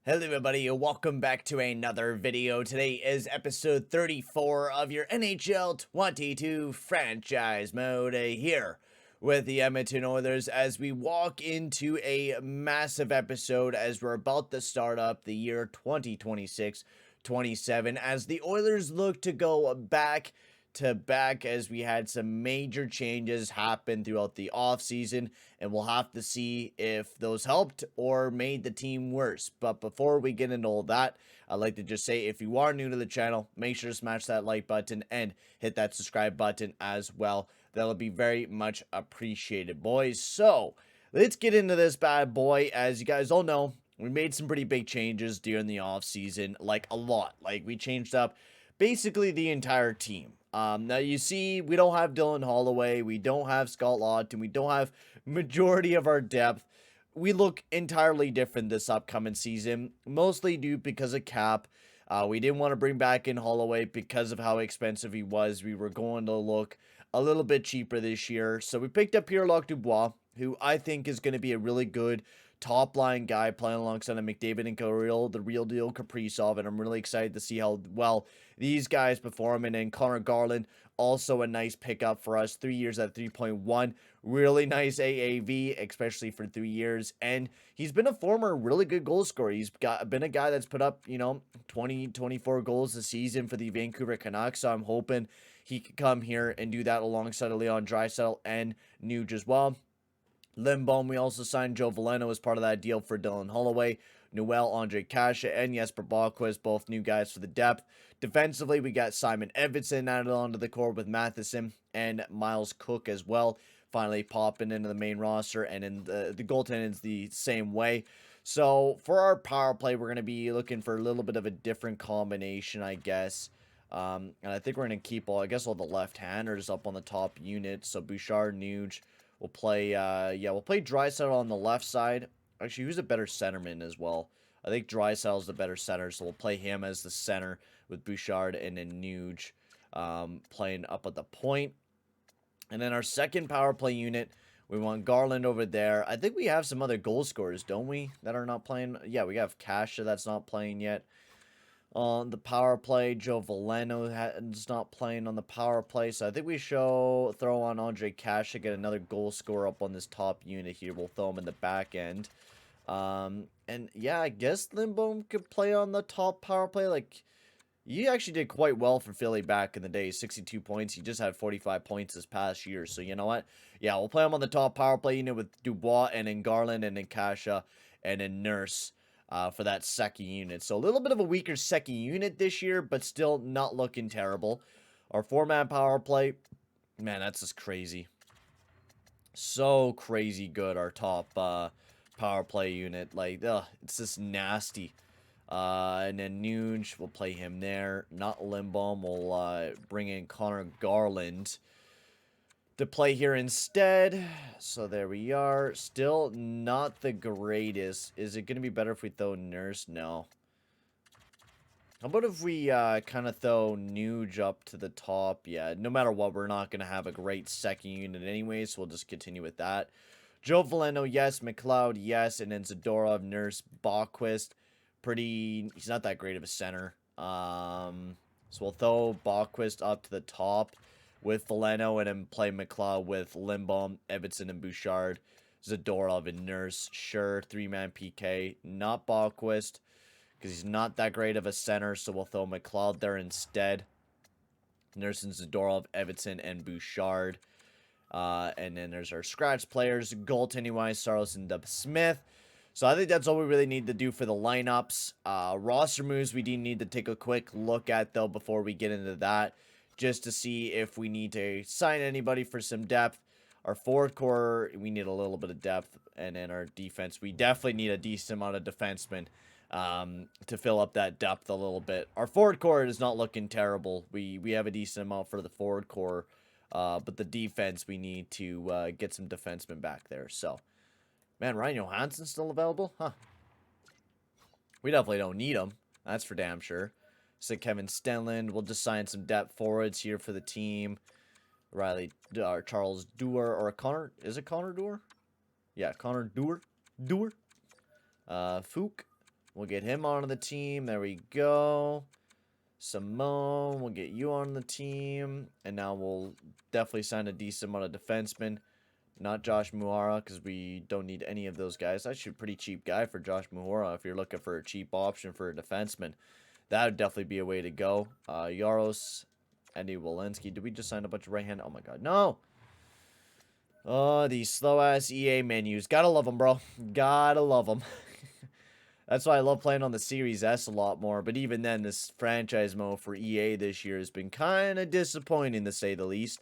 Hello everybody, and welcome back to another video. Today is episode 34 of your NHL 22 franchise mode here with the Edmonton Oilers as we walk into a massive episode as we're about to start up the year 2026-27 as the Oilers look to go back to back as we had some major changes happen throughout the offseason, and we'll have to see if those helped or made the team worse. But before we get into all that, I'd like to just say if you are new to the channel, make sure to smash that like button and hit that subscribe button as well. That'll be very much appreciated, boys. So let's get into this bad boy. As you guys all know, we made some pretty big changes during the offseason, like a lot. Like we changed up basically the entire team. Now you see, we don't have Dylan Holloway, we don't have Scott Laughton, we don't have majority of our depth. We look entirely different this upcoming season, mostly due because of cap. We didn't want to bring back in Holloway because of how expensive he was. We were going to look a little bit cheaper this year, so we picked up Pierre Luc-Dubois, who I think is going to be a really good top line guy playing alongside of McDavid and Kirill, the real deal Kaprizov, and I'm really excited to see how well these guys perform. And then Conor Garland, also a nice pickup for us, 3 years at 3.1, really nice AAV, especially for 3 years, and he's been a former really good goal scorer. He's been a guy that's put up, 20-24 goals a season for the Vancouver Canucks, so I'm hoping he could come here and do that alongside of Leon Draisaitl and Nuge as well. Lindbolm, we also signed Joe Veleno as part of that deal for Dylan Holloway, Noel Andre Kasha, and Jesper Boquist, both new guys for the depth. Defensively, we got Simon Edvinsson added onto the core with Matheson and Miles Cook as well, finally popping into the main roster, and in the goaltending is the same way. So for our power play, we're going to be looking for a little bit of a different combination, I guess. And I think we're going to keep all the left-handers up on the top unit. So Bouchard, Nuge. We'll play, we'll play Draisaitl on the left side. Actually, who's a better centerman as well? I think Draisaitl's the better center, so we'll play him as the center with Bouchard and then Nuge playing up at the point. And then our second power play unit, we want Garland over there. I think we have some other goal scorers, don't we, that are not playing? Yeah, we have Kasha that's not playing yet. On the power play, Joe Veleno is not playing on the power play, so I think we throw on Andre Kasha, get another goal scorer up on this top unit here. We'll throw him in the back end. And yeah, I guess Lindbolm could play on the top power play. Like, he actually did quite well for Philly back in the day, 62 points. He just had 45 points this past year, so you know what? Yeah, we'll play him on the top power play unit with Dubois and then Garland and then Kasha and then Nurse. For that second unit. So a little bit of a weaker second unit this year, but still not looking terrible. Our four-man power play, man, that's just crazy. So crazy good, our top power play unit. Like, it's just nasty. And then Nuge, we'll play him there. Not Lindbolm, we'll bring in Conor Garland to play here instead. So there we are. Still not the greatest. Is it going to be better if we throw Nurse? No. How about if we kind of throw Nuge up to the top? Yeah, no matter what, we're not going to have a great second unit anyway, so we'll just continue with that. Joe Veleno, yes. McLeod, yes. And then Zadorov, Nurse, Boquist. He's not that great of a center. So we'll throw Boquist up to the top with Veleno, and then play McLeod with Lindbolm, Edvinsson, and Bouchard, Zadorov, and Nurse. Sure, three-man PK. Not Boquist, because he's not that great of a center, so we'll throw McLeod there instead. Nurse and Zadorov, Edvinsson, and Bouchard. And then there's our scratch players, goaltending-wise, Saros and Dub Smith. So I think that's all we really need to do for the lineups. Roster moves we do need to take a quick look at, though, before we get into that, just to see if we need to sign anybody for some depth. Our forward core, we need a little bit of depth. And then our defense, we definitely need a decent amount of defensemen to fill up that depth a little bit. Our forward core is not looking terrible. We have a decent amount for the forward core. But the defense, we need to get some defensemen back there. So, man, Ryan Johansson's still available? Huh. We definitely don't need him. That's for damn sure. So Kevin Stenland, we'll just sign some depth forwards here for the team. Riley, Charles Dewar, or Connor, is it Connor Dewar? Yeah, Connor Dewar. Fook. We'll get him onto the team. There we go. Simone, we'll get you on the team. And now we'll definitely sign a decent amount of defensemen. Not Josh Muara, because we don't need any of those guys. That's a pretty cheap guy for Josh Muara if you're looking for a cheap option for a defenseman. That would definitely be a way to go. Yaros, Andy Walensky. Did we just sign a bunch of right-hand? Oh, my God. No! Oh, these slow-ass EA menus. Gotta love them, bro. Gotta love them. That's why I love playing on the Series S a lot more. But even then, this franchise mode for EA this year has been kind of disappointing, to say the least.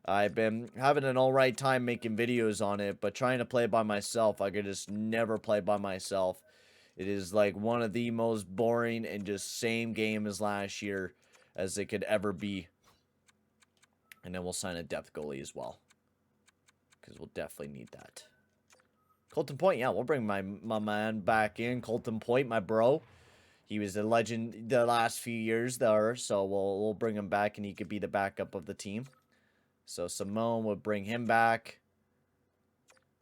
I've been having an alright time making videos on it, but trying to play by myself, I could just never play by myself. It is like one of the most boring and just same game as last year as it could ever be. And then we'll sign a depth goalie as well, because we'll definitely need that. Colton Point, yeah, we'll bring my man back in. Colton Point, my bro. He was a legend the last few years there, so we'll bring him back, and he could be the backup of the team. So Simone will bring him back,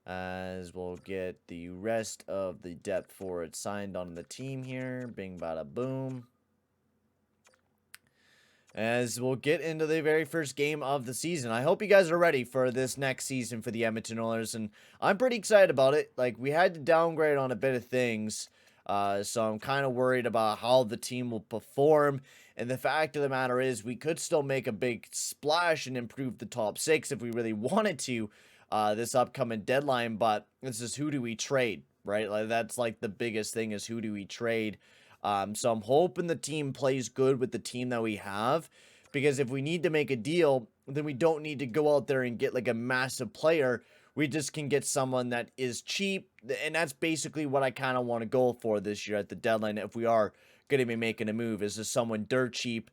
as we'll get the rest of the depth forward signed on the team here. Bing, bada, boom. As we'll get into the very first game of the season. I hope you guys are ready for this next season for the Edmonton Oilers, and I'm pretty excited about it. Like, we had to downgrade on a bit of things, so I'm kind of worried about how the team will perform. And the fact of the matter is, we could still make a big splash and improve the top 6 if we really wanted to this upcoming deadline, but this is who do we trade, right? Like, that's like the biggest thing is who do we trade. So I'm hoping the team plays good with the team that we have, because if we need to make a deal, then we don't need to go out there and get like a massive player. We just can get someone that is cheap, and that's basically what I kind of want to go for this year at the deadline. If we are going to be making a move, is just someone dirt cheap,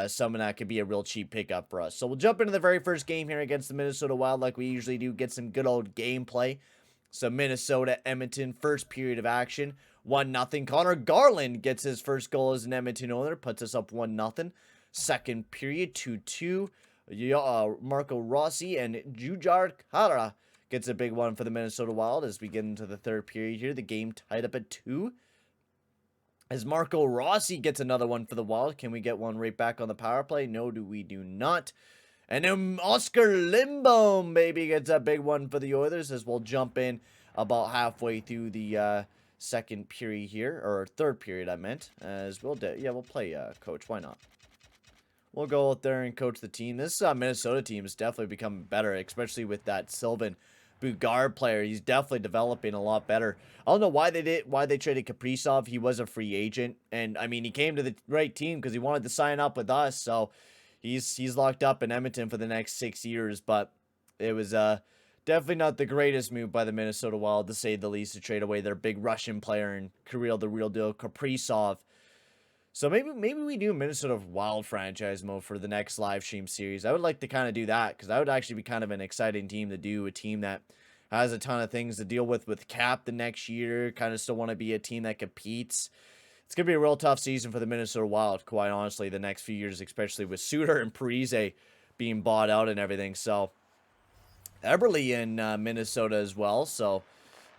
someone that could be a real cheap pickup for us. So we'll jump into the very first game here against the Minnesota Wild like we usually do, get some good old gameplay. So Minnesota, Edmonton, first period of action. 1-0. Conor Garland gets his first goal as an Edmonton Oiler. Puts us up 1-0. Second period, 2-2. Marco Rossi and Juuse Saros gets a big one for the Minnesota Wild as we get into the third period here. The game tied up at 2. As Marco Rossi gets another one for the Wild. Can we get one right back on the power play? No, we do not. And then Oskar Lindbolm, baby, gets a big one for the Oilers as we'll jump in about halfway through the second period here, or third period I meant, as we'll play coach. Why not? We'll go out there and coach the team. This Minnesota team is definitely becoming better, especially with that Sylvain Bugard player. He's definitely developing a lot better. I don't know why they traded Kaprizov. He was a free agent, and I mean, he came to the right team because he wanted to sign up with us, so he's locked up in Edmonton for the next 6 years. But it was definitely not the greatest move by the Minnesota Wild, to say the least, to trade away their big Russian player and Kirill the real deal Kaprizov. So maybe we do Minnesota Wild franchise mode for the next live stream series. I would like to kind of do that, because that would actually be kind of an exciting team to do. A team that has a ton of things to deal with cap the next year. Kind of still want to be a team that competes. It's going to be a real tough season for the Minnesota Wild, quite honestly, the next few years, especially with Suter and Parise being bought out and everything. So Eberle in Minnesota as well. So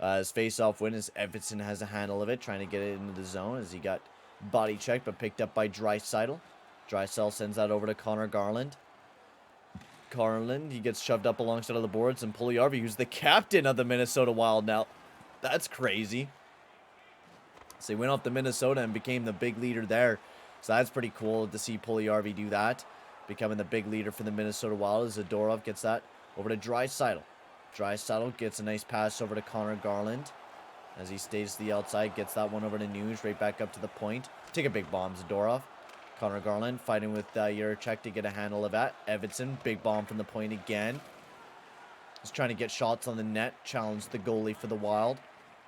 his face-off win as Everson has a handle of it, trying to get it into the zone as he got body checked, but picked up by Draisaitl. Draisaitl sends that over to Conor Garland. Garland, he gets shoved up alongside of the boards, and Puljujärvi, who's the captain of the Minnesota Wild now. That's crazy. So he went off to Minnesota and became the big leader there. So that's pretty cool to see Puljujärvi do that, becoming the big leader for the Minnesota Wild. As Zadorov gets that over to Draisaitl. Draisaitl gets a nice pass over to Conor Garland. As he stays to the outside, gets that one over to Nuge, right back up to the point. Take a big bomb, Zadorov. Conor Garland fighting with Juracek to get a handle of that. Evanson, big bomb from the point again. He's trying to get shots on the net, challenge the goalie for the Wild.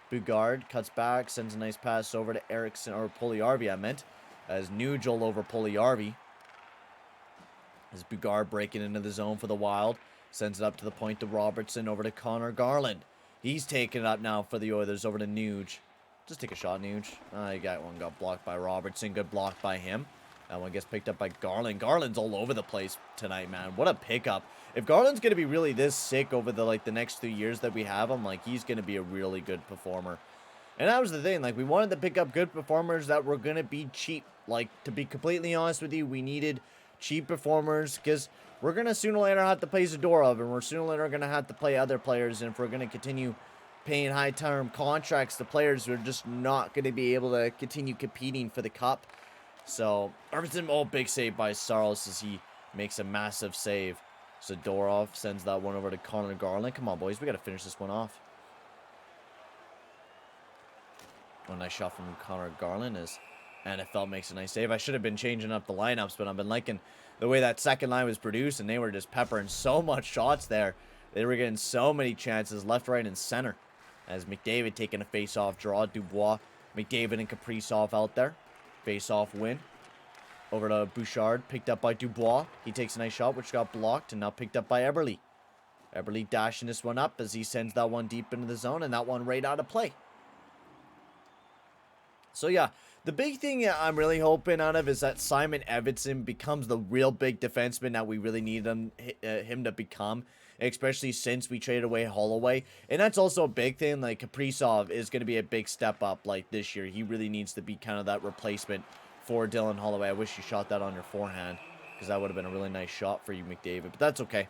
Bugard cuts back, sends a nice pass over to Eriksson, or Puljujärvi I meant, as Nuge all over Puljujärvi. As Bugard breaking into the zone for the Wild, sends it up to the point to Robertson, over to Conor Garland. He's taking it up now for the Oilers, over to Nuge. Just take a shot, Nuge. Got blocked by Robertson. Good block by him. That one gets picked up by Garland. Garland's all over the place tonight, man. What a pickup. If Garland's going to be really this sick over the next 3 years that we have him, he's going to be a really good performer. And that was the thing. Like, we wanted to pick up good performers that were going to be cheap. Like, to be completely honest with you, we needed cheap performers because we're going to sooner or later have to play Zadorov, and we're sooner or later going to have to play other players. And if we're going to continue paying high-term contracts to players, we're just not going to be able to continue competing for the cup. So, Edmonton, big save by Saros as he makes a massive save. Zadorov sends that one over to Conor Garland. Come on, boys. We got to finish this one off. A nice shot from Conor Garland as NFL makes a nice save. I should have been changing up the lineups, but I've been liking the way that second line was produced, and they were just peppering so much shots there. They were getting so many chances left, right, and center. As McDavid taking a face-off draw. Dubois, McDavid, and Kaprizov out there. Face-off win. Over to Bouchard, picked up by Dubois. He takes a nice shot, which got blocked, and now picked up by Eberle. Eberle dashing this one up as he sends that one deep into the zone, and that one right out of play. So, yeah, the big thing I'm really hoping out of is that Simon Edvinsson becomes the real big defenseman that we really need him to become, especially since we traded away Holloway. And that's also a big thing. Like, Kaprizov is going to be a big step up, like, this year. He really needs to be kind of that replacement for Dylan Holloway. I wish you shot that on your forehand, because that would have been a really nice shot for you, McDavid. But that's okay.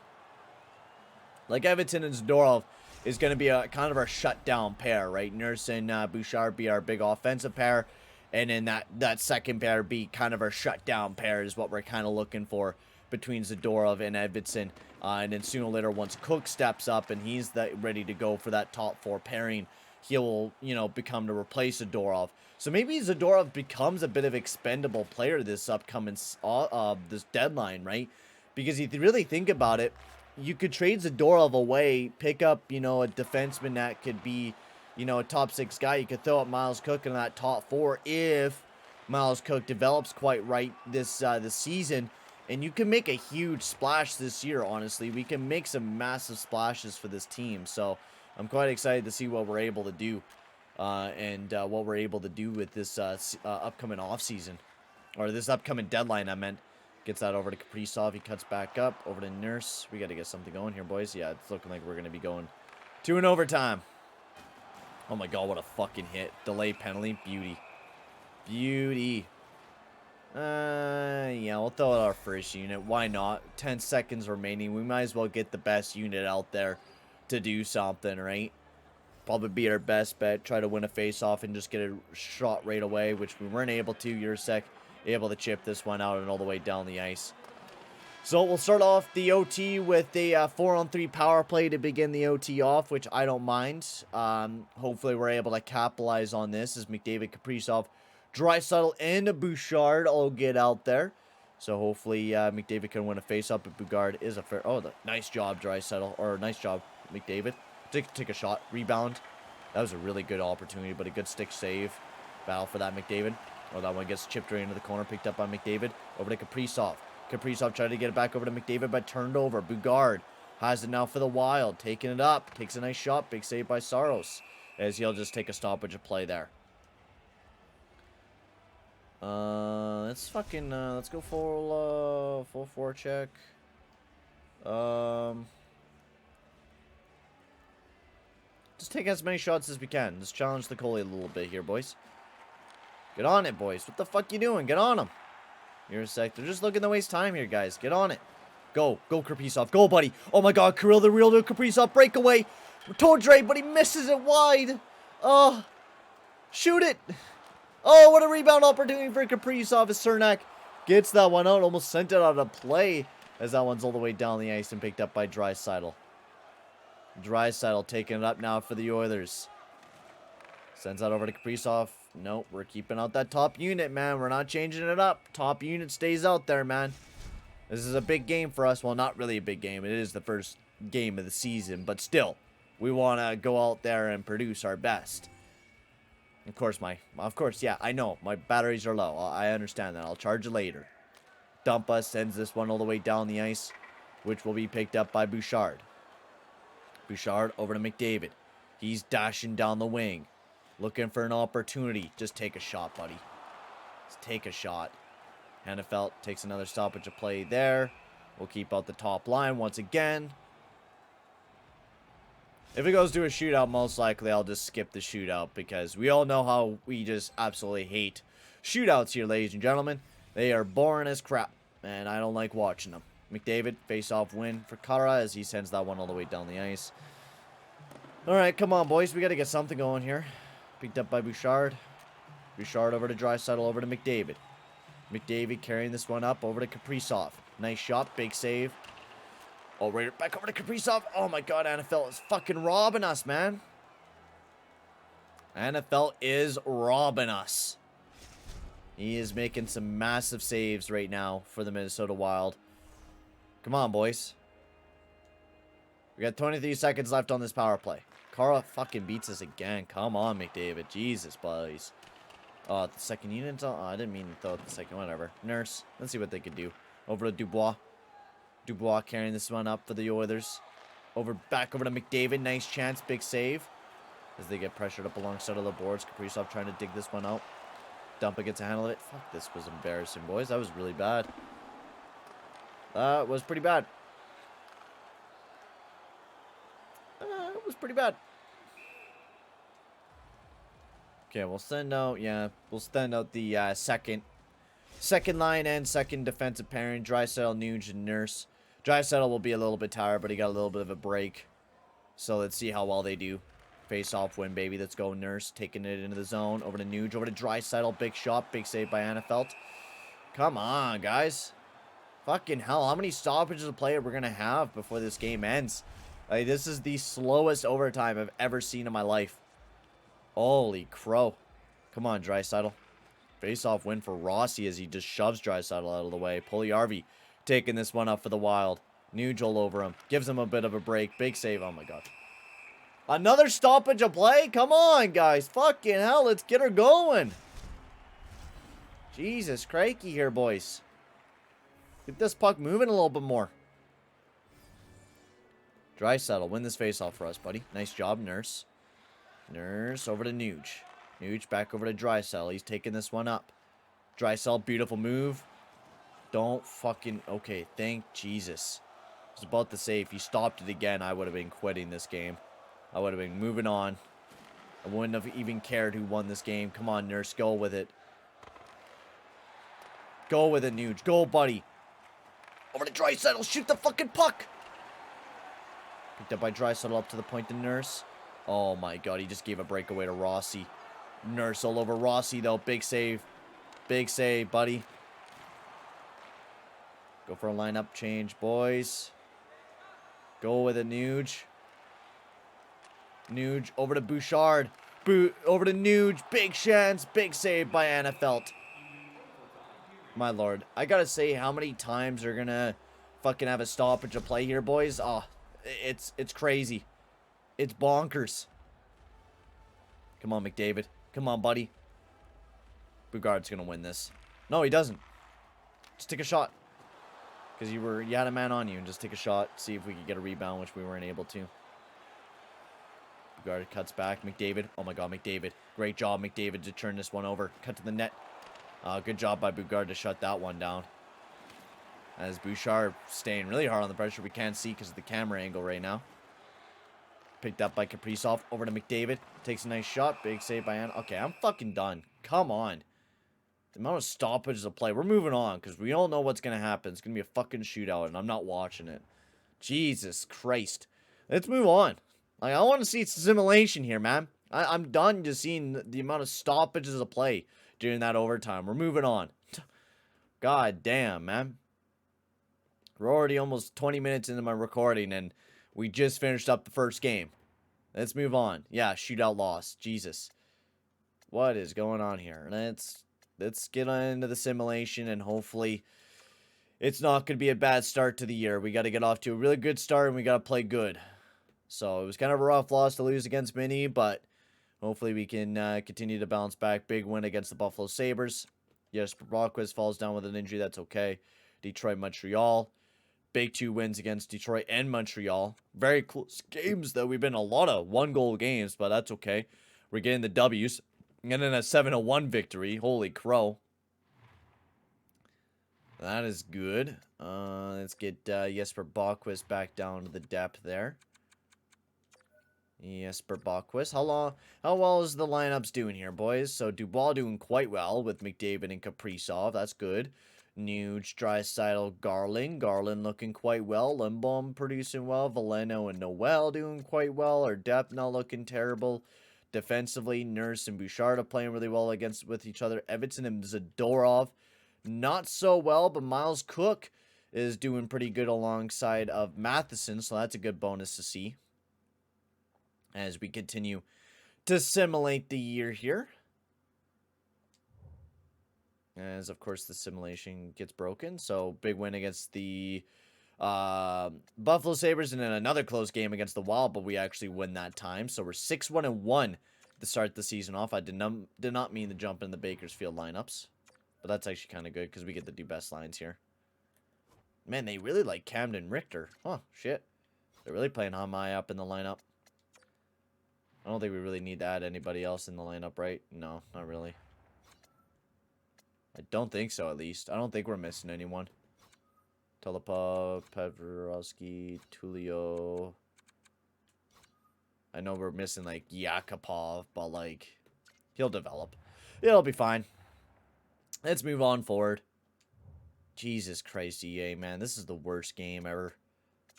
Like, Edmonton and Zadorov is going to be a kind of our shutdown pair, right? Nurse and Bouchard be our big offensive pair, and then that second pair be kind of our shutdown pair is what we're kind of looking for between Zadorov and Edvinsson. And then sooner or later, once Cook steps up and he's ready to go for that top four pairing, he'll, become to replace Zadorov. So maybe Zadorov becomes a bit of expendable player this upcoming this deadline, right? Because if you really think about it, you could trade Zadorov away, pick up, a defenseman that could be, a top six guy. You could throw up Miles Cook in that top four if Miles Cook develops quite right this season. And you can make a huge splash this year, honestly. We can make some massive splashes for this team. So I'm quite excited to see what we're able to do and what we're able to do with this upcoming offseason. Or this upcoming deadline, I meant. Gets that over to Kaprizov. He cuts back up. Over to Nurse. We got to get something going here, boys. Yeah, it's looking like we're going to be going to an overtime. Oh, my God. What a fucking hit. Delay penalty. Beauty. Beauty. Yeah, we'll throw out our first unit. Why not? 10 seconds remaining. We might as well get the best unit out there to do something, right? Probably be our best bet. Try to win a face-off and just get a shot right away, which we weren't able to. Juuse able to chip this one out and all the way down the ice. So we'll start off the OT with a 4-on-3 power play to begin the OT off, which I don't mind. Hopefully we're able to capitalize on this as McDavid, Kaprizov, Draisaitl, and Bouchard all get out there. So hopefully McDavid can win a face-up, but Bouchard is a fair... Oh, nice job, Draisaitl. Or nice job, McDavid. Take a shot. Rebound. That was a really good opportunity, but a good stick save. Battle for that, McDavid. Oh, that one gets chipped right into the corner, picked up by McDavid. Over to Kaprizov. Kaprizov tried to get it back over to McDavid, but turned over. Bouchard has it now for the Wild. Taking it up. Takes a nice shot. Big save by Saros. As he'll just take a stoppage of play there. Let's go full forecheck. Just take as many shots as we can. Just challenge the goalie a little bit here, boys. Get on it, boys. What the fuck you doing? Get on him. You're a sec. They're just looking to waste time here, guys. Get on it. Go. Go, Kaprizov. Go, buddy. Oh, my God. Kirill the real Kaprizov. Breakaway. Toe drape, but he misses it wide. Oh. Shoot it. Oh, what a rebound opportunity for Kaprizov as Cernak gets that one out. Almost sent it out of play as that one's all the way down the ice and picked up by Draisaitl. Draisaitl taking it up now for the Oilers. Sends that over to Kaprizov. Nope, we're keeping out that top unit, man. We're not changing it up. Top unit stays out there, man. This is a big game for us. Well, not really a big game. It is the first game of the season, but still, we want to go out there and produce our best. Of course, yeah, I know. My batteries are low. I understand that. I'll charge it later. Dumpa sends this one all the way down the ice, which will be picked up by Bouchard. Bouchard over to McDavid. He's dashing down the wing. Looking for an opportunity. Just take a shot, buddy. Just take a shot. Hannafelt takes another stoppage of play there. We'll keep out the top line once again. If it goes to a shootout, most likely I'll just skip the shootout because we all know how we just absolutely hate shootouts here, ladies and gentlemen. They are boring as crap, and I don't like watching them. McDavid, face-off win for Kara as he sends that one all the way down the ice. Alright, come on, boys. We got to get something going here. Picked up by Bouchard. Bouchard over to Draisaitl, over to McDavid. McDavid carrying this one up over to Kaprizov. Nice shot, big save. Oh, right back over to Kaprizov. Oh my god, NFL is fucking robbing us, man. NFL is robbing us. He is making some massive saves right now for the Minnesota Wild. Come on, boys. We got 23 seconds left on this power play. Kara fucking beats us again. Come on, McDavid. Jesus, boys. Oh, the second unit. Oh, I didn't mean to throw it the second. Whatever. Nurse. Let's see what they can do. Over to Dubois. Dubois carrying this one up for the Oilers. Back over to McDavid. Nice chance. Big save. As they get pressured up alongside of the boards. Kaprizov trying to dig this one out. Dumpa gets a handle of it. Fuck, this was embarrassing, boys. That was really bad. That was pretty bad. It was pretty bad. Okay, we'll send out, we'll send out the second line and second defensive pairing. Draisaitl, Nugent, Nurse. Draisaitl will be a little bit tired, but he got a little bit of a break. So let's see how well they do. Face-off win, baby. Let's go, Nurse. Taking it into the zone. Over to Nuge. Over to Draisaitl. Big shot. Big save by Annafelt. Come on, guys. Fucking hell. How many stoppages of play are we going to have before this game ends? Like, this is the slowest overtime I've ever seen in my life. Holy crow. Come on, Draisaitl. Face-off win for Rossi as he just shoves Draisaitl out of the way. Puljujärvi taking this one up for the Wild. Nuge all over him. Gives him a bit of a break. Big save. Oh, my God. Another stoppage of play? Come on, guys. Fucking hell. Let's get her going. Jesus, crikey here, boys. Get this puck moving a little bit more. Draisaitl, win this face-off for us, buddy. Nice job, Nurse. Nurse over to Nuge. Nuge back over to Draisaitl. He's taking this one up. Draisaitl, beautiful move. Don't fucking... Okay, thank Jesus. I was about to say, if he stopped it again, I would have been quitting this game. I would have been moving on. I wouldn't have even cared who won this game. Come on, Nurse. Go with it. Go with it, Nuge. Go, buddy. Over to Draisaitl. Shoot the fucking puck. Picked up by Draisaitl up to the point to Nurse. Oh, my God. He just gave a breakaway to Rossi. Nurse all over Rossi, though. Big save. Big save, buddy. Go for a lineup change, boys. Go with it, Nuge. Nuge over to Bouchard. Over to Nuge. Big chance. Big save by Annafelt. My lord. I gotta say, how many times they're gonna fucking have a stoppage of play here, boys? Oh, it's crazy. It's bonkers. Come on, McDavid. Come on, buddy. Bouchard's gonna win this. No, he doesn't. Just take a shot. Because you had a man on you, and just take a shot. See if we could get a rebound, which we weren't able to. Bouchard cuts back. McDavid. Oh my God, McDavid. Great job, McDavid, to turn this one over. Cut to the net. Good job by Bouchard to shut that one down. As Bouchard staying really hard on the pressure. We can't see because of the camera angle right now. Picked up by Kaprizov. Over to McDavid. Takes a nice shot. Big save by Anna. Okay, I'm fucking done. Come on. The amount of stoppages of play. We're moving on because we all know what's going to happen. It's going to be a fucking shootout and I'm not watching it. Jesus Christ. Let's move on. Like, I want to see simulation here, man. I'm done just seeing the amount of stoppages of play during that overtime. We're moving on. God damn, man. We're already almost 20 minutes into my recording, and we just finished up the first game. Let's move on. Yeah, shootout loss. Jesus. What is going on here? Let's get on into the simulation, and hopefully it's not going to be a bad start to the year. We got to get off to a really good start, and we got to play good. So it was kind of a rough loss to lose against Mini, but hopefully we can continue to bounce back. Big win against the Buffalo Sabres. Yes, Brockquist falls down with an injury. That's okay. Detroit, Montreal. Big 2 wins against Detroit and Montreal. Very close games, though. We've been a lot of one-goal games, but that's okay. We're getting the W's. And then a 7-1 victory. Holy crow. That is good. Let's get Jesper Bockquist back down to the depth there. Jesper Boquist. How well is the lineups doing here, boys? So Dubois doing quite well with McDavid and Kaprizov. That's good. Nuge, Draisaitl, Garland looking quite well. Lindbolm producing well. Veleno and Noel doing quite well. Our depth not looking terrible. Defensively, Nurse and Bouchard are playing really well with each other. Everton and Zadorov not so well, but Miles Cook is doing pretty good alongside of Matheson, so that's a good bonus to see as we continue to simulate the year here. As, of course, the simulation gets broken. So, big win against the Buffalo Sabres and then another close game against the Wild, but we actually win that time. So, we're 6-1-1 to start the season off. I did not mean to jump in the Bakersfield lineups, but that's actually kind of good because we get to do best lines here. Man, they really like Camden Richter. Oh, shit. They're really playing Hamai up in the lineup. I don't think we really need to add anybody else in the lineup, right? No, not really. I don't think so, at least. I don't think we're missing anyone. Telepov, Pevrovsky, Tulio. I know we're missing, like, Yakupov, but, like, he'll develop. It'll be fine. Let's move on forward. Jesus Christ, EA, man. This is the worst game ever.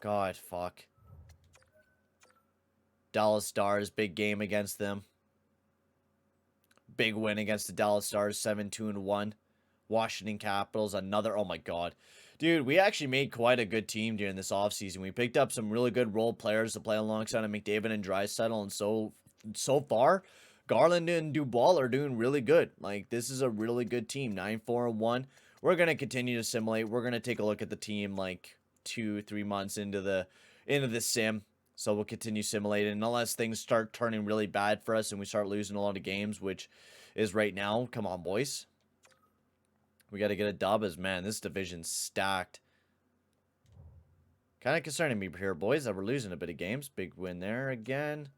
God, fuck. Dallas Stars, big game against them. Big win against the Dallas Stars, 7-2-1. Washington Capitals, another, oh my god. Dude, we actually made quite a good team during this offseason. We picked up some really good role players to play alongside of McDavid and Draisaitl, and so far, Garland and Dubois are doing really good. Like, this is a really good team, 9-4-1. We're going to continue to simulate. We're going to take a look at the team, like, 2-3 months into the sim. So we'll continue simulating unless things start turning really bad for us and we start losing a lot of games, which is right now. Come on, boys. We got to get a dub as, man, this division's stacked. Kind of concerning me here, boys, that we're losing a bit of games. Big win there again.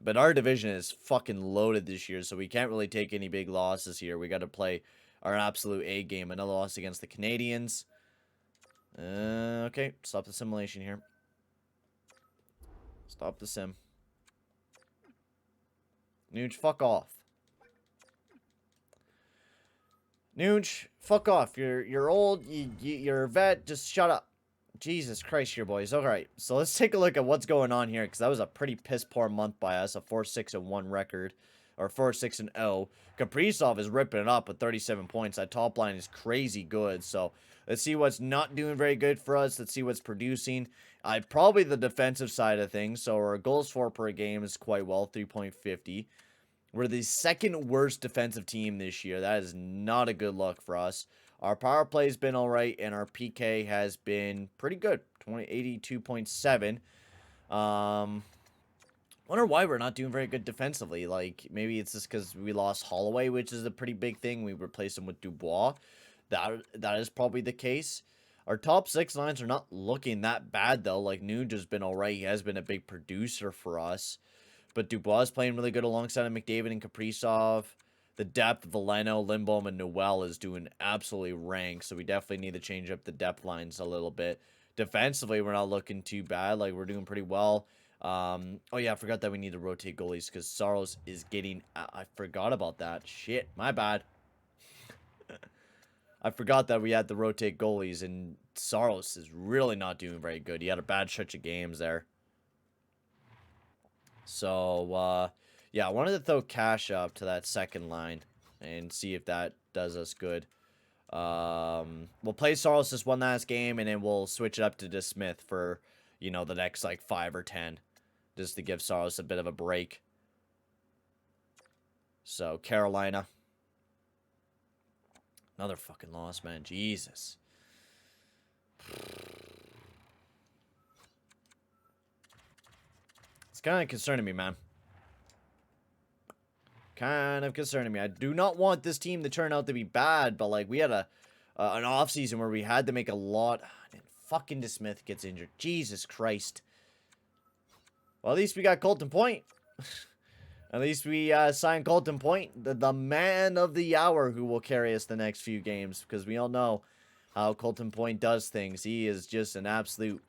But our division is fucking loaded this year, so we can't really take any big losses here. We got to play our absolute A game. Another loss against the Canadians. Okay, stop the simulation here. Stop the sim. Nuge, fuck off. Nuge, fuck off. You're old. You're a vet. Just shut up. Jesus Christ here, boys. Alright, so let's take a look at what's going on here, because that was a pretty piss-poor month by us. A 4-6-1 record. Or 4-6-0. Kaprizov is ripping it up with 37 points. That top line is crazy good. So let's see what's not doing very good for us. Let's see what's producing. Probably the defensive side of things. So our goals for per game is quite well, 3.50. We're the second worst defensive team this year. That is not a good look for us. Our power play has been all right, and our PK has been pretty good, 82.7. Wonder why we're not doing very good defensively. Like, maybe it's just because we lost Holloway, which is a pretty big thing. We replaced him with Dubois. That is probably the case. Our top six lines are not looking that bad, though. Like, Nuge has been all right. He has been a big producer for us. But Dubois is playing really good alongside of McDavid and Kaprizov. The depth, Veleno, Lindbolm, and Noel is doing absolutely rank. So we definitely need to change up the depth lines a little bit. Defensively, we're not looking too bad. Like, we're doing pretty well. Oh, yeah, I forgot that we need to rotate goalies because Saros is getting... I forgot about that. Shit, my bad. I forgot that we had to rotate goalies, and Saros is really not doing very good. He had a bad stretch of games there. So, yeah, I wanted to throw Cash up to that second line and see if that does us good. We'll play Saros this one last game, and then we'll switch it up to DeSmith for, you know, the next, like, 5 or 10. Just to give Saros a bit of a break. So, Carolina. Another fucking loss, man. Jesus. It's kind of concerning me, man. Kind of concerning me. I do not want this team to turn out to be bad, but, like, we had an offseason where we had to make a lot... Fucking DeSmith gets injured. Jesus Christ. Well, at least we got Colton Point. At least we signed Colton Point, the man of the hour who will carry us the next few games. Because we all know how Colton Point does things. He is just an absolute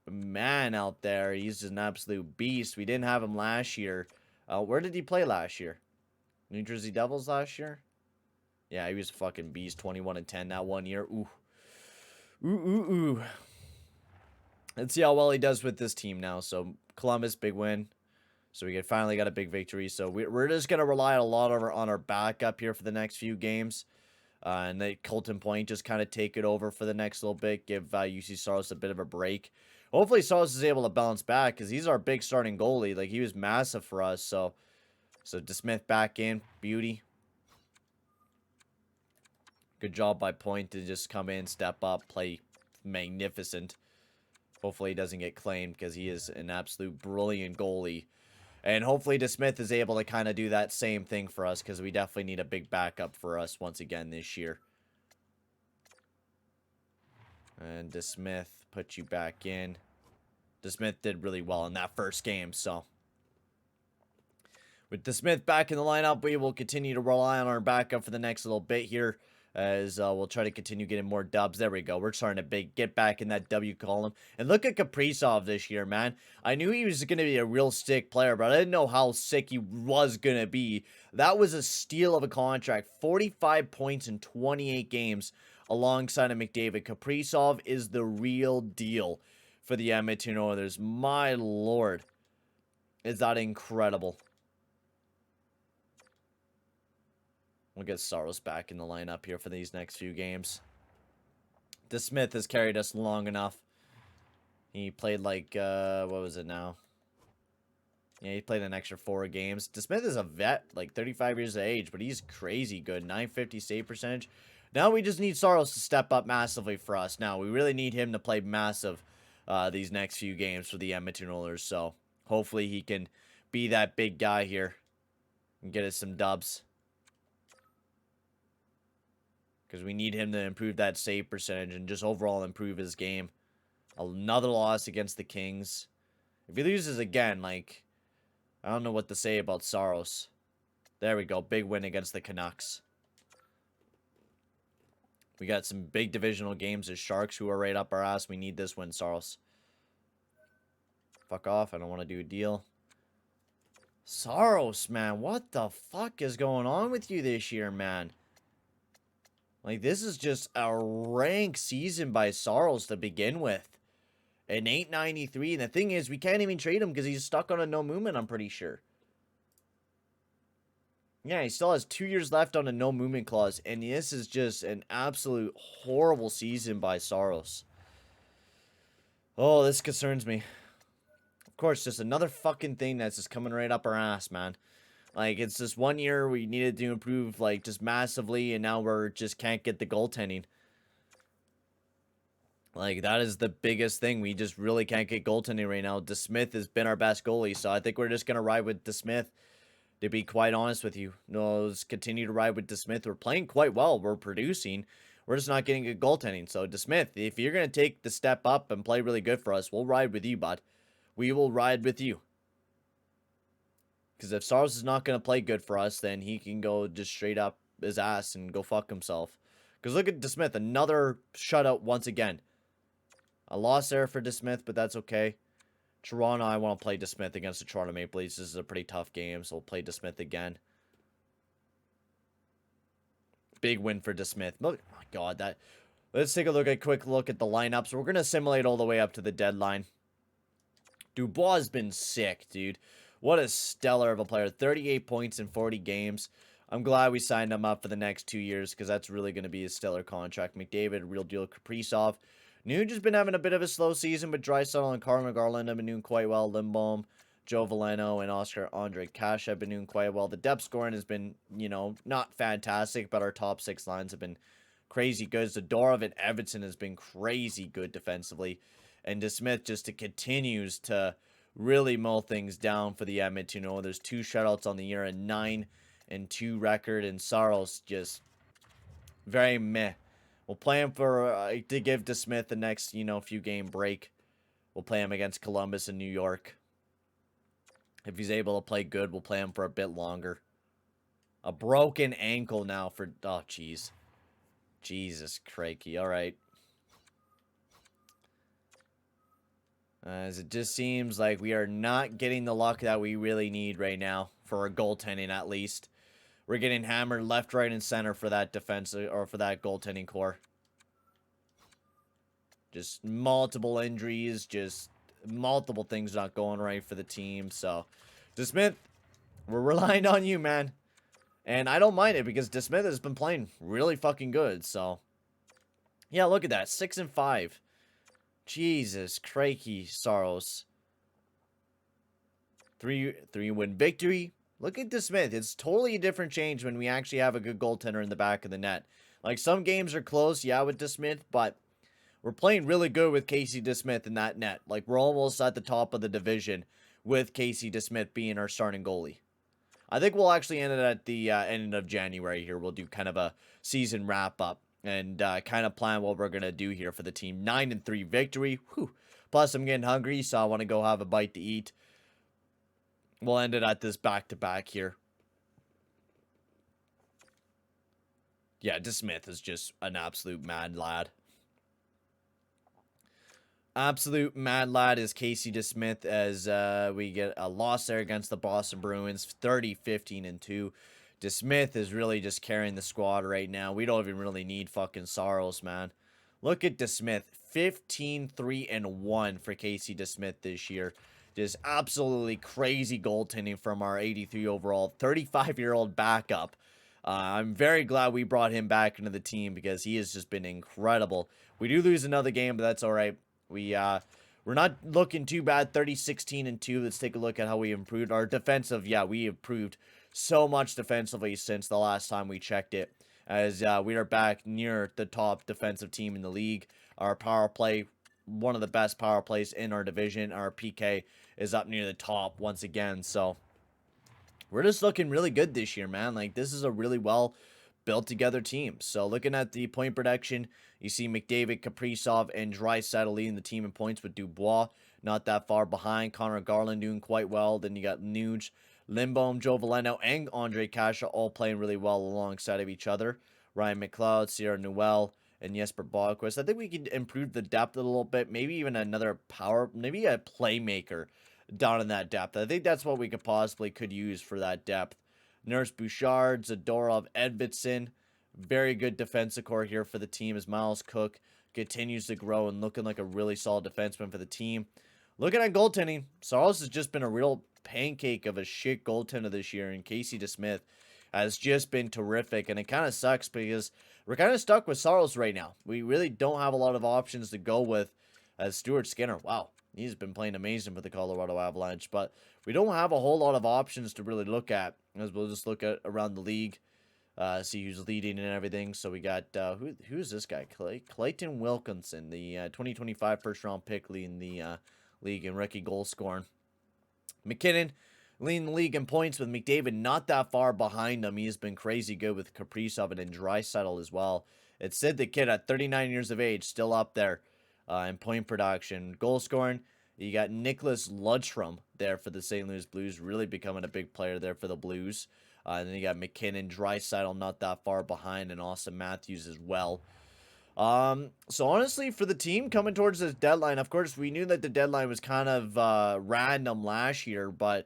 man out there. He's an absolute beast. We didn't have him last year. Where did he play last year? New Jersey Devils last year? Yeah, he was a fucking beast. 21-10 that 1 year. Ooh. Ooh. Let's see how well he does with this team now. So, Columbus, big win. So, we finally got a big victory. So, we're just going to rely a lot on our backup here for the next few games. And let Colton Point just kind of take it over for the next little bit. Give Juuse Saros a bit of a break. Hopefully, Saros is able to bounce back because he's our big starting goalie. Like, he was massive for us. So DeSmith back in. Beauty. Good job by Point to just come in, step up, play magnificent. Hopefully he doesn't get claimed because he is an absolute brilliant goalie. And hopefully DeSmith is able to kind of do that same thing for us because we definitely need a big backup for us once again this year. And DeSmith, put you back in. DeSmith did really well in that first game, so. With DeSmith back in the lineup, we will continue to rely on our backup for the next little bit here. As we'll try to continue getting more dubs. There we go. We're starting to get back in that W column. And look at Kaprizov this year, man. I knew he was going to be a real sick player, but I didn't know how sick he was going to be. That was a steal of a contract. 45 points in 28 games alongside of McDavid. Kaprizov is the real deal for the Edmonton Oilers. My lord. Is that incredible. We'll get Saros back in the lineup here for these next few games. DeSmith has carried us long enough. He played like, what was it now? Yeah, he played an extra 4 games. DeSmith is a vet, like 35 years of age, but he's crazy good. 950 save percentage. Now we just need Saros to step up massively for us. Now, we really need him to play massive these next few games for the Edmonton Oilers. So, hopefully he can be that big guy here and get us some dubs. Because we need him to improve that save percentage and just overall improve his game. Another loss against the Kings. If he loses again, like, I don't know what to say about Saros. There we go. Big win against the Canucks. We got some big divisional games as Sharks, who are right up our ass. We need this win, Saros. Fuck off. I don't want to do a deal. Saros, man. What the fuck is going on with you this year, man? Like, this is just a rank season by Saros to begin with. An 893. And the thing is, we can't even trade him because he's stuck on a no movement, I'm pretty sure. Yeah, he still has 2 years left on a no movement clause. And this is just an absolute horrible season by Saros. Oh, this concerns me. Of course, just another fucking thing that's just coming right up our ass, man. Like, it's just 1 year we needed to improve, like, just massively, and now we're just can't get the goaltending. Like, that is the biggest thing. We just really can't get goaltending right now. DeSmith has been our best goalie, so I think we're just going to ride with DeSmith, to be quite honest with you. No, let's continue to ride with DeSmith. We're playing quite well. We're producing. We're just not getting good goaltending. So, DeSmith, if you're going to take the step up and play really good for us, we'll ride with you, bud. We will ride with you. Because if Saros is not going to play good for us, then he can go just straight up his ass and go fuck himself. Because look at DeSmith, another shutout once again. A loss there for DeSmith, but that's okay. Toronto, I want to play DeSmith against the Toronto Maple Leafs. This is a pretty tough game, so we'll play DeSmith again. Big win for DeSmith. Look, oh my God, that. Let's take a quick look at the lineups. We're going to simulate all the way up to the deadline. Dubois has been sick, dude. What a stellar of a player. 38 points in 40 games. I'm glad we signed him up for the next 2 years because that's really going to be a stellar contract. McDavid, real deal. Kaprizov. Nugent's been having a bit of a slow season, but Draisaitl and Conor Garland have been doing quite well. Lindbolm, Joe Veleno, and Oscar Cash have been doing quite well. The depth scoring has been, you know, not fantastic, but our top 6 lines have been crazy good. Zadorov and Everton has been crazy good defensively. And DeSmith just continues to really mow things down for the Edmonton Oilers. There's 2 shutouts on the year, a 9-2 record, and Saros just very meh. We'll play him for to give DeSmith the next, you know, few game break. We'll play him against Columbus and New York. If he's able to play good, we'll play him for a bit longer. A broken ankle now for, oh jeez, Jesus crikey. All right. As it just seems like we are not getting the luck that we really need right now for our goaltending, at least. We're getting hammered left, right, and center for that defense or for that goaltending core. Just multiple injuries, just multiple things not going right for the team. So, DeSmith, we're relying on you, man. And I don't mind it because DeSmith has been playing really fucking good. So, yeah, look at that. 6-5. Jesus, crikey, Saros. 3-win victory. Look at DeSmith. It's totally a different change when we actually have a good goaltender in the back of the net. Like, some games are close, yeah, with DeSmith, but we're playing really good with Casey DeSmith in that net. Like, we're almost at the top of the division with Casey DeSmith being our starting goalie. I think we'll actually end it at the end of January here. We'll do kind of a season wrap-up and kind of plan what we're going to do here for the team. 9-3 victory. Whew. Plus, I'm getting hungry, so I want to go have a bite to eat. We'll end it at this back-to-back here. Yeah, DeSmith is just an absolute mad lad. Absolute mad lad is Casey DeSmith as we get a loss there against the Boston Bruins. 30-15-2. DeSmith is really just carrying the squad right now. We don't even really need fucking Saros, man. Look at DeSmith. 15-3-1 for Casey DeSmith this year. Just absolutely crazy goaltending from our 83 overall 35-year-old backup. I'm very glad we brought him back into the team because he has just been incredible. We do lose another game, but that's all right. We're not looking too bad. 30-16-2. Let's take a look at how we improved our defensive. Yeah, we improved so much defensively since the last time we checked it, as we are back near the top defensive team in the league. Our power play, one of the best power plays in our division. Our PK is up near the top once again. So we're just looking really good this year, man. Like, this is a really well built together team. So looking at the point production, you see McDavid, Kaprizov, and Draisaitl leading the team in points with Dubois not that far behind. Conor Garland doing quite well. Then you got Nuge, Lindbolm, Joe Veleno, and Andre Kasha all playing really well alongside of each other. Ryan McLeod, Sierra Noel, and Jesper Bogquist. I think we can improve the depth a little bit. Maybe even another maybe a playmaker down in that depth. I think that's what we could use for that depth. Nurse Bouchard, Zadorov, Edvidson. Very good defensive core here for the team as Miles Cook continues to grow and looking like a really solid defenseman for the team. Looking at goaltending, Saros has just been a real pancake of a shit goaltender this year, and Casey DeSmith has just been terrific, and it kind of sucks because we're kind of stuck with Saros right now. We really don't have a lot of options to go with as Stuart Skinner. Wow, he's been playing amazing for the Colorado Avalanche, but we don't have a whole lot of options to really look at, as we'll just look at around the league, see who's leading and everything. So we got, who's this guy? Clayton Wilkinson, the 2025 first-round pick leading the league in rookie goal scoring. McKinnon leading the league in points with McDavid not that far behind him. He has been crazy good with Kaprizov and Draisaitl as well. It's Sid the Kid at 39 years of age, still up there in point production. Goal scoring, you got Nicholas Ludstrom there for the St. Louis Blues, really becoming a big player there for the Blues. And then you got McKinnon, Draisaitl not that far behind, and Austin Matthews as well. So honestly, for the team coming towards this deadline, of course, we knew that the deadline was kind of random last year, but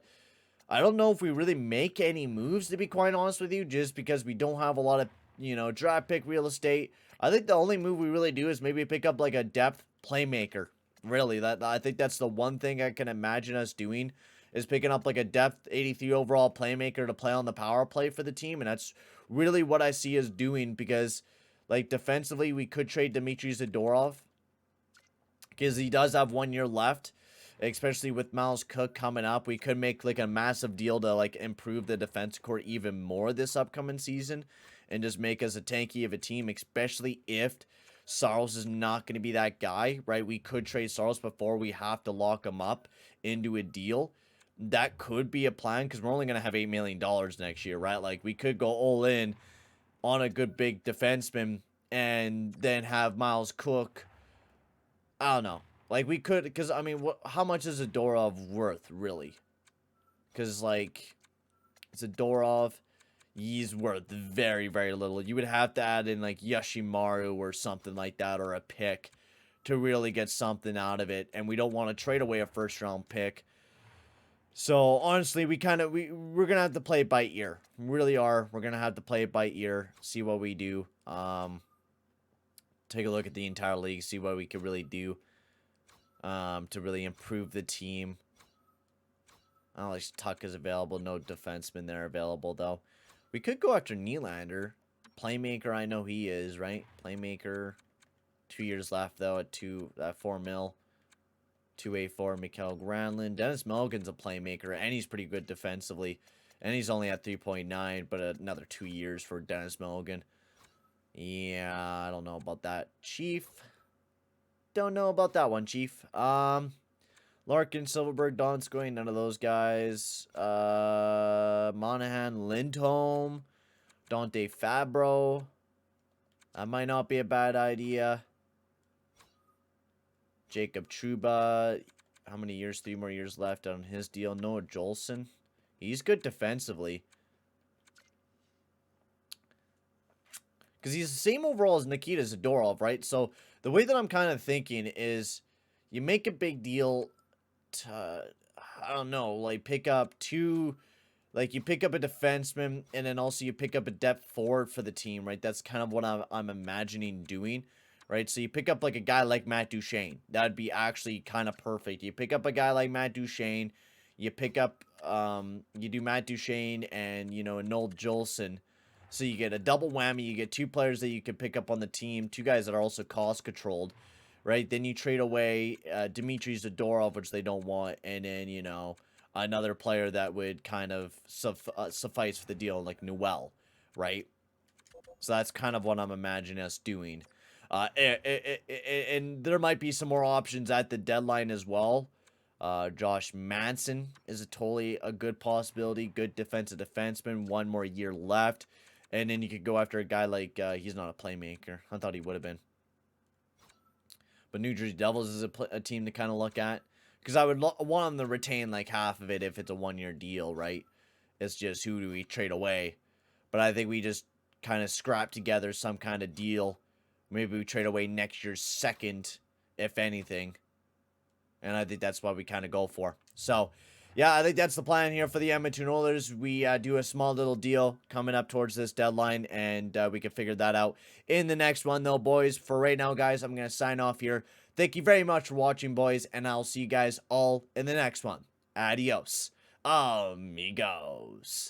I don't know if we really make any moves, to be quite honest with you, just because we don't have a lot of, draft pick real estate. I think the only move we really do is maybe pick up like a depth playmaker. Really, I think that's the one thing I can imagine us doing, is picking up like a depth 83 overall playmaker to play on the power play for the team, and that's really what I see us doing because, like, defensively, we could trade Dmitry Zadorov because he does have 1 year left, especially with Miles Cook coming up. We could make like a massive deal to like improve the defense core even more this upcoming season and just make us a tanky of a team, especially if Saros is not going to be that guy, right? We could trade Saros before we have to lock him up into a deal. That could be a plan because we're only going to have $8 million next year, right? Like, we could go all in on a good big defenseman and then have Miles Cook. I don't know. Like, we could, because, I mean, how much is Zadorov worth, really? Because, like, Zadorov, he's worth very, very little. You would have to add in, like, Yoshimaru or something like that, or a pick to really get something out of it, and we don't want to trade away a first-round pick. So, honestly, we're going to have to play it by ear. We really are. We're going to have to play it by ear, see what we do. Take a look at the entire league, see what we could really do to really improve the team. Alex Tuck is available. No defenseman there available, though. We could go after Nylander. Playmaker, I know he is, right? Playmaker. 2 years left, though, at 4 mil. 284, Mikael Granlund. Dennis Milligan's a playmaker, and he's pretty good defensively. And he's only at 3.9, but another 2 years for Dennis Milligan. Yeah, I don't know about that, Chief. Don't know about that one, Chief. Larkin, Silverberg, Donskoy, none of those guys. Monahan, Lindholm, Dante Fabro. That might not be a bad idea. Jacob Trouba. How many years? 3 more years left on his deal. Noah Jolson. He's good defensively. Because he's the same overall as Nikita Zadorov, right? So the way that I'm kind of thinking is you make a big deal to, I don't know, like pick up you pick up a defenseman and then also you pick up a depth forward for the team, right? That's kind of what I'm imagining doing, right? So you pick up like a guy like Matt Duchene. That'd be actually kind of perfect. You pick up a guy like Matt Duchene. You pick up, you do Matt Duchene and, you know, Noel Jolson. So you get a double whammy. You get 2 players that you can pick up on the team. 2 guys that are also cost controlled, right? Then you trade away Dmitry Zadorov, which they don't want. And then, you know, another player that would kind of suffice for the deal, like Noel, right? So that's kind of what I'm imagining us doing. And there might be some more options at the deadline as well. Josh Manson is totally a good possibility. Good defensive defenseman. 1 more year left. And then you could go after a guy like, he's not a playmaker. I thought he would have been. But New Jersey Devils is a team to kind of look at. Because I would want them to retain like half of it if it's a 1-year deal, right? It's just who do we trade away. But I think we just kind of scrap together some kind of deal. Maybe we trade away next year's second, if anything. And I think that's what we kind of go for. So, yeah, I think that's the plan here for the Edmonton Oilers. We do a small little deal coming up towards this deadline, and we can figure that out in the next one, though, boys. For right now, guys, I'm going to sign off here. Thank you very much for watching, boys, and I'll see you guys all in the next one. Adios, amigos.